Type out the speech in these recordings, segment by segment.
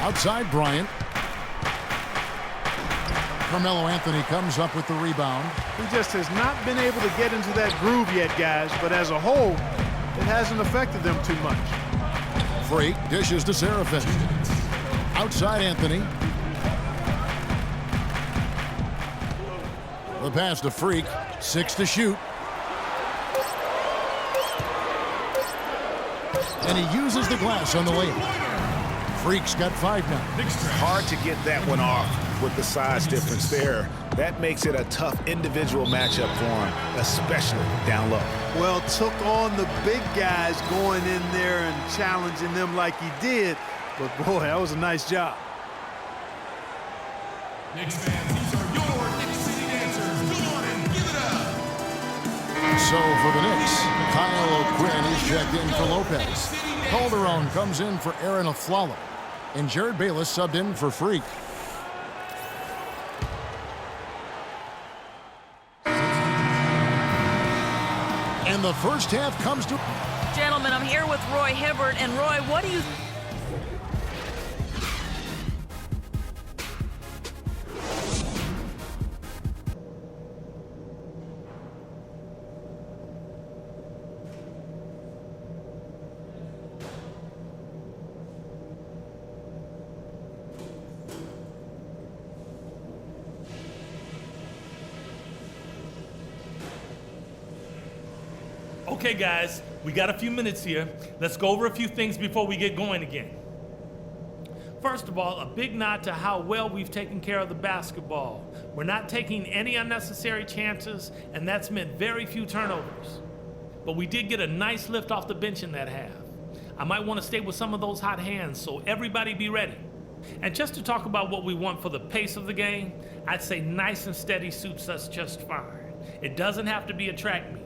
Outside Bryant. Carmelo Anthony comes up with the rebound. He just has not been able to get into that groove yet, guys. But as a whole, it hasn't affected them too much. Freak dishes to Serafin. Outside Anthony. The pass to Freak. 6 to shoot. And he uses the glass on the layup. Freak's got 5 now. Hard to get that one off with the size difference there. That makes it a tough individual matchup for him, especially down low. Well, took on the big guys going in there and challenging them like he did. But, boy, that was a nice job. Knicks fans, these are your Knicks City dancers. Come on and give it up. So for the Knicks, Kyle O'Quinn is checked in for Lopez. Calderon comes in for Aaron Aflalo. And Jared Bayless subbed in for Freak. And the first half comes to... Gentlemen, I'm here with Roy Hibbert. And Roy, what do you... Okay, guys, we got a few minutes here. Let's go over a few things before we get going again. First of all, a big nod to how well we've taken care of the basketball. We're not taking any unnecessary chances, and that's meant very few turnovers. But we did get a nice lift off the bench in that half. I might want to stay with some of those hot hands, so everybody be ready. And just to talk about what we want for the pace of the game, I'd say nice and steady suits us just fine. It doesn't have to be a track meet.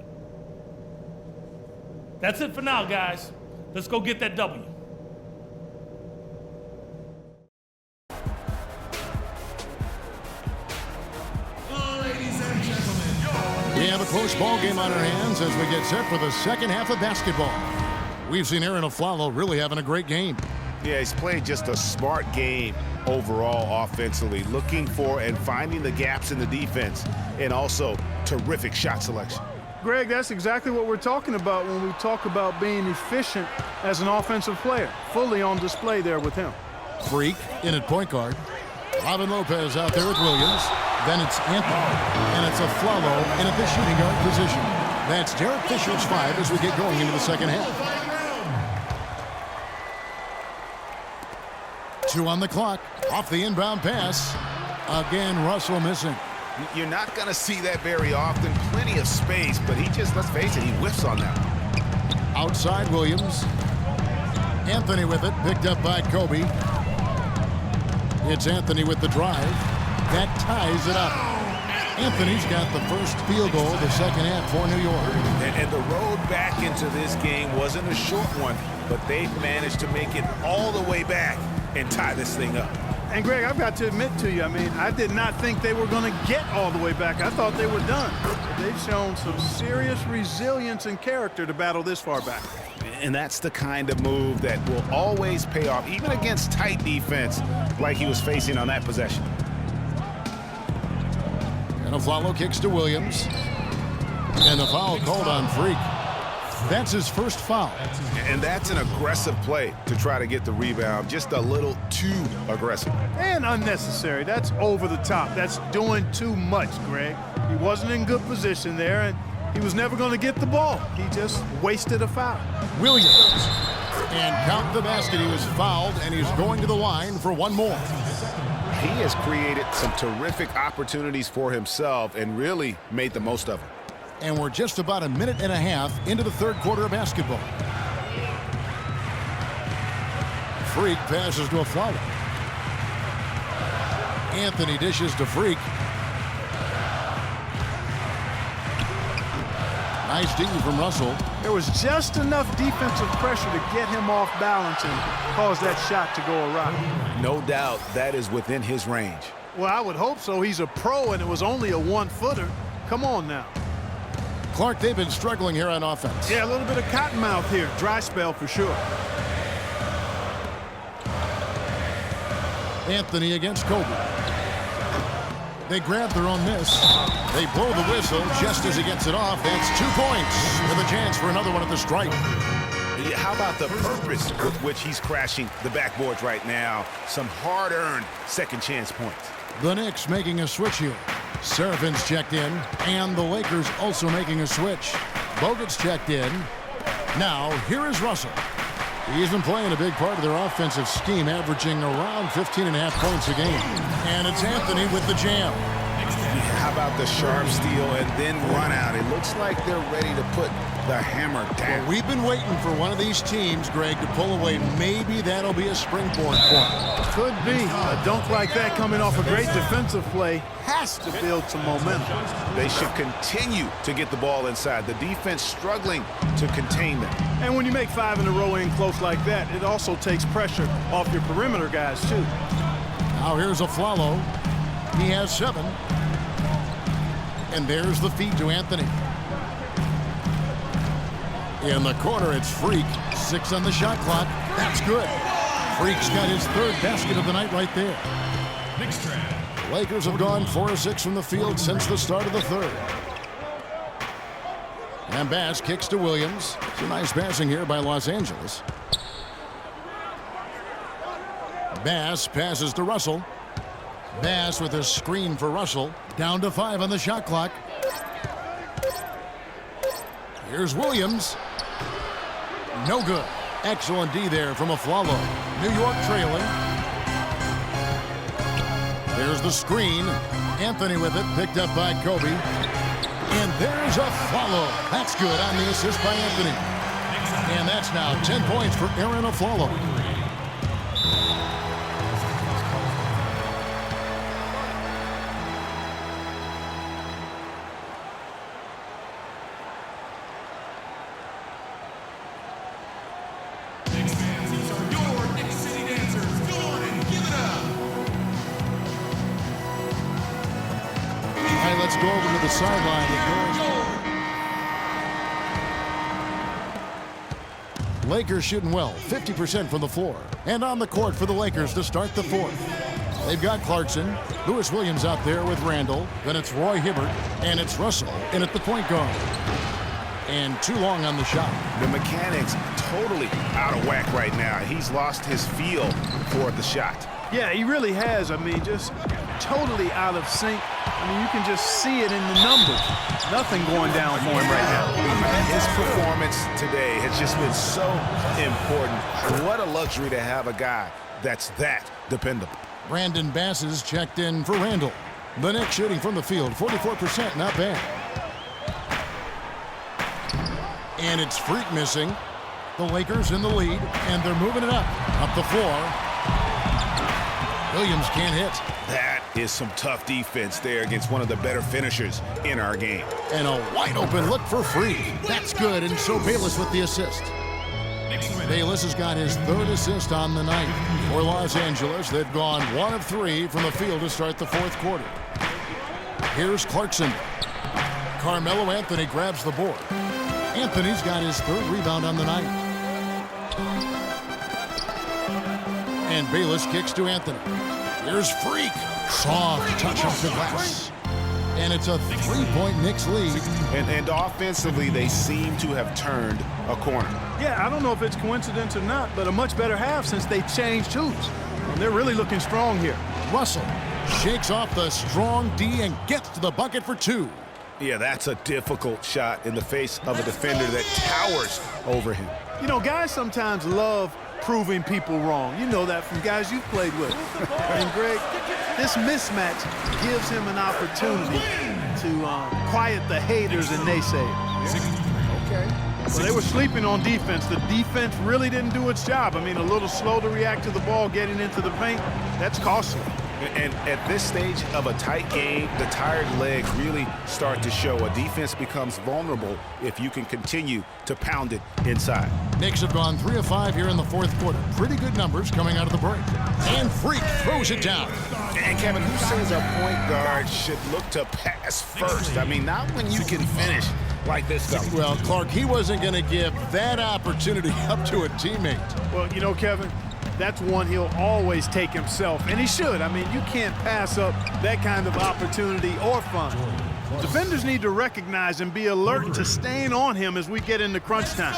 That's it for now, guys. Let's go get that W. Ladies and gentlemen, We have a close ball game on our hands as we get set for the second half of basketball. We've seen Aaron Aflalo really having a great game. Yeah, he's played just a smart game overall offensively, looking for and finding the gaps in the defense, and also terrific shot selection. Greg, that's exactly what we're talking about when we talk about being efficient as an offensive player. Fully on display there with him. Freak in at point guard. Robin Lopez out there with Williams. Then it's Anthony. And it's Aflalo in at the shooting guard position. That's Derek Fisher's 5 as we get going into the second half. 2 on the clock. Off the inbound pass. Again, Russell missing. You're not going to see that very often. Plenty of space, but he just, let's face it, he whiffs on that. Outside Williams. Anthony with it, picked up by Kobe. It's Anthony with the drive. That ties it up. Anthony's got the first field goal of the second half for New York. And the road back into this game wasn't a short one, but they've managed to make it all the way back and tie this thing up. And, Greg, I've got to admit to you, I mean, I did not think they were going to get all the way back. I thought they were done. But they've shown some serious resilience and character to battle this far back. And that's the kind of move that will always pay off, even against tight defense like he was facing on that possession. And Aflalo kicks to Williams. And the foul called on Freak. That's his first foul. And that's an aggressive play to try to get the rebound. Just a little too aggressive. And unnecessary. That's over the top. That's doing too much, Greg. He wasn't in good position there, and he was never going to get the ball. He just wasted a foul. Williams. And count the basket. He was fouled, and he's going to the line for one more. He has created some terrific opportunities for himself and really made the most of them. And we're just about a minute and a half into the third quarter of basketball. Freak passes to Aflalo. Anthony dishes to Freak. Nice D from Russell. There was just enough defensive pressure to get him off balance and cause that shot to go awry. No doubt that is within his range. Well, I would hope so. He's a pro, and it was only a one-footer. Come on now. Clark, they've been struggling here on offense. Yeah, a little bit of cottonmouth here. Dry spell for sure. Anthony against Kobe. They grab their own miss. They blow the whistle just as he gets it off. That's 2 points with a chance for another one at the stripe. Yeah, how about the purpose with which he's crashing the backboards right now? Some hard-earned second chance points. The Knicks making a switch here. Serafin's checked in, and the Lakers also making a switch. Bogut's checked in. Now, here is Russell. He's been playing a big part of their offensive scheme, averaging around 15.5 points a game. And it's Anthony with the jam. How about the sharp steal and then run out? It looks like they're ready to put the hammer down. Well, we've been waiting for one of these teams, Greg, to pull away. Maybe that'll be a springboard for them. Could be. A dunk like that coming off a great defensive play has to build some momentum. They should continue to get the ball inside. The defense struggling to contain them. And when you make 5 in a row in close like that, it also takes pressure off your perimeter guys, too. Now here's Afflalo. He has 7. And there's the feed to Anthony. In the corner, it's Freak. 6 on the shot clock. That's good. Freak's got his 3rd basket of the night right there. The Lakers have gone 4 of 6 from the field since the start of the 3rd. And Bass kicks to Williams. It's a nice passing here by Los Angeles. Bass passes to Russell. Bass with a screen for Russell. Down to 5 on the shot clock. Here's Williams. No good. Excellent D there from Afflalo. New York trailing. There's the screen. Anthony with it, picked up by Kobe. And there's Afflalo. That's good on the assist by Anthony. And that's now 10 points for Arron Afflalo. Let's go over to the sideline. Lakers shooting well, 50% from the floor. And on the court for the Lakers to start the 4th. They've got Clarkson, Lewis Williams out there with Randall. Then it's Roy Hibbert, and it's Russell in at the point guard. And too long on the shot. The mechanics totally out of whack right now. He's lost his feel for the shot. Yeah, he really has. I mean, just totally out of sync. I mean, you can just see it in the numbers. Nothing going down for him right now. His performance today has just been so important. What a luxury to have a guy that's that dependable. Brandon Bass is checked in for Randall. The Knicks shooting from the field, 44%, not bad. And it's Freak missing. The Lakers in the lead, and they're moving it up the floor. Williams can't hit. That is some tough defense there against one of the better finishers in our game. And a wide open look for Freak. That's good, and so Bayless with the assist. Bayless has got his 3rd assist on the night. For Los Angeles, they've gone 1 of 3 from the field to start the 4th quarter. Here's Clarkson. Carmelo Anthony grabs the board. Anthony's got his 3rd rebound on the night. And Bayless kicks to Anthony. Here's Freak. Soft touch off the glass. And it's a 3-point Knicks lead. And offensively, they seem to have turned a corner. Yeah, I don't know if it's coincidence or not, but a much better half since they changed hoops. And they're really looking strong here. Russell shakes off the strong D and gets to the bucket for 2. Yeah, that's a difficult shot in the face of a defender that towers over him. You know, guys sometimes love proving people wrong. You know that from guys you've played with. And Greg, this mismatch gives him an opportunity to quiet the haters and naysayers. Okay. Well, they were sleeping on defense. The defense really didn't do its job. I mean, a little slow to react to the ball getting into the paint. That's costly. And at this stage of a tight game, the tired legs really start to show. A defense becomes vulnerable if you can continue to pound it inside. Knicks have gone 3 of 5 here in the 4th quarter. Pretty good numbers coming out of the break. And Freak throws it down. And Kevin, who says a point guard should look to pass first? I mean, not when you can finish like this guy. Well, Clark, he wasn't going to give that opportunity up to a teammate. Well, you know, Kevin, that's one he'll always take himself, and he should. I mean, you can't pass up that kind of opportunity or fun. Defenders need to recognize and be alert to staying on him as we get into crunch time.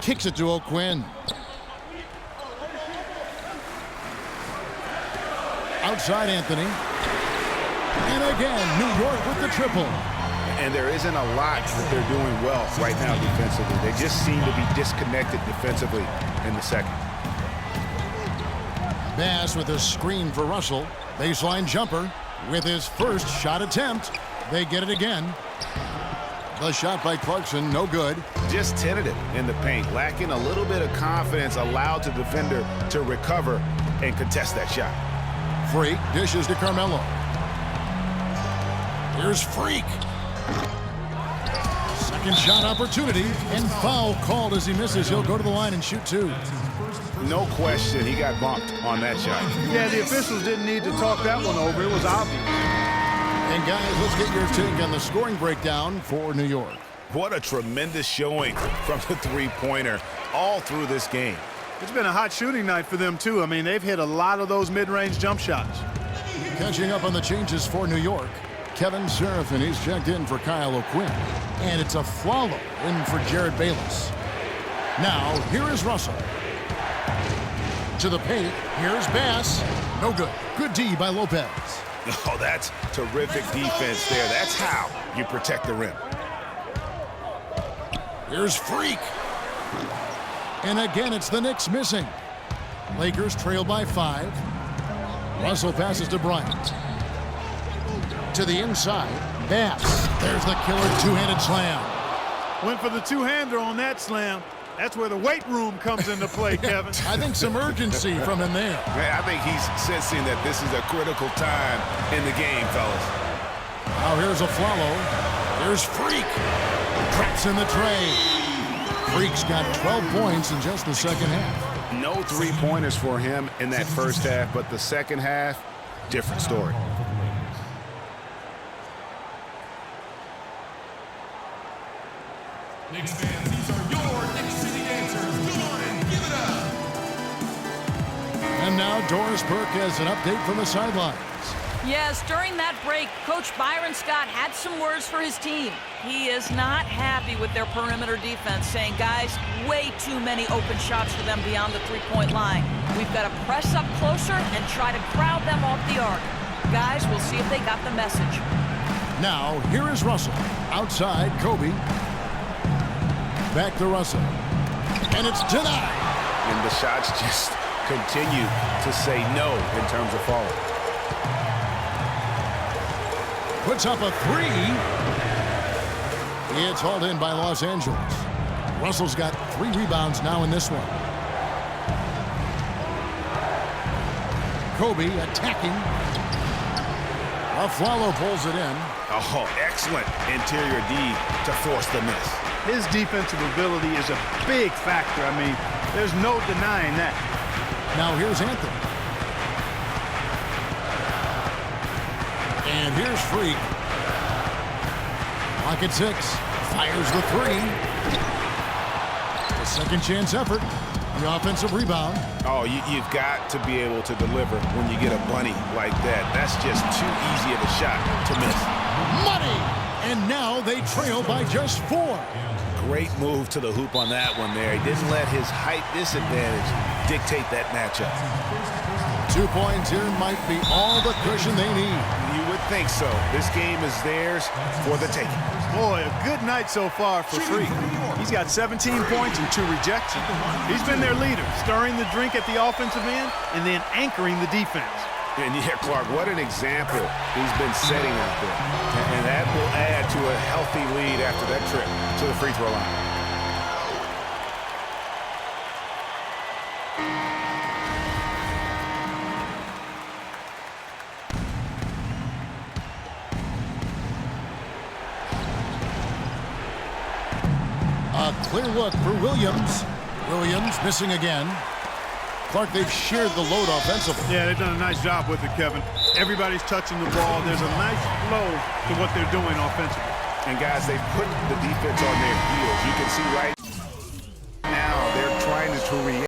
Kicks it to O'Quinn. Outside Anthony. And again, New York with the triple. And there isn't a lot that they're doing well right now defensively. They just seem to be disconnected defensively in the second. Bass with a screen for Russell. Baseline jumper with his first shot attempt. They get it again. The shot by Clarkson, no good. Just tentative in the paint, lacking a little bit of confidence, allowed the defender to recover and contest that shot. Freak dishes to Carmelo. Here's Freak. Second shot opportunity, and foul called as he misses. He'll go to the line and shoot two. No question, he got bumped on that shot. Yeah, the officials didn't need to talk that one over. It was obvious. And guys, let's get your take on the scoring breakdown for New York. What a tremendous showing from the three-pointer all through this game. It's been a hot shooting night for them, too. I mean, they've hit a lot of those mid-range jump shots. Catching up on the changes for New York, Kevin Serafin, he's checked in for Kyle O'Quinn. And it's a Flalo in for Jared Bayless. Now, here is Russell. To the paint, here's Bass. No good. Good D by Lopez. Oh, that's terrific defense there. That's how you protect the rim. Here's Freak. And again, it's the Knicks missing. Lakers trail by 5. Russell passes to Bryant. To the inside, Bass. There's the killer two-handed slam. Went for the two-hander on that slam. That's where the weight room comes into play, Kevin. I think some urgency from him there. I think he's sensing that this is a critical time in the game, fellas. Now here's a Flalo. Here's Freak. Traps in the tray. Freak's got 12 points in just the second half. No three-pointers for him in that first half, but the second half, different story. Knicks fans, these are your Knicks City Dancers. Come on and give it up. And now Doris Burke has an update from the sidelines. Yes, during that break, Coach Byron Scott had some words for his team. He is not happy with their perimeter defense, saying, guys, way too many open shots for them beyond the three-point line. We've got to press up closer and try to crowd them off the arc. Guys, we'll see if they got the message. Now, here is Russell. Outside, Kobe. Back to Russell. And it's denied. And the shots just continue to say no in terms of falling. Puts up a three. It's hauled in by Los Angeles. Russell's got 3 rebounds now in this one. Kobe attacking. Flalo pulls it in. Oh, excellent interior D to force the miss. His defensive ability is a big factor. I mean, there's no denying that. Now here's Anthony. And here's Freak. Clock at 6. Fires the 3. The second chance effort. The offensive rebound. Oh, you've got to be able to deliver when you get a bunny like that. That's just too easy of a shot to miss. Money! And now they trail by just 4. Great move to the hoop on that one there. He didn't let his height disadvantage dictate that matchup. 2 points here might be all the cushion they need. You would think so. This game is theirs for the taking. Boy, a good night so far for Freak. He's got 17 points and 2 rejections. He's been their leader, stirring the drink at the offensive end and then anchoring the defense. And yeah, Clark, what an example he's been setting out there. And that will add to a healthy lead after that trip to the free throw line. A clear look for Williams. Williams missing again. Clark, they've shared the load offensively. Yeah, they've done a nice job with it, Kevin. Everybody's touching the ball. There's a nice flow to what they're doing offensively. And guys, they put the defense on their heels. You can see right now they're trying to react.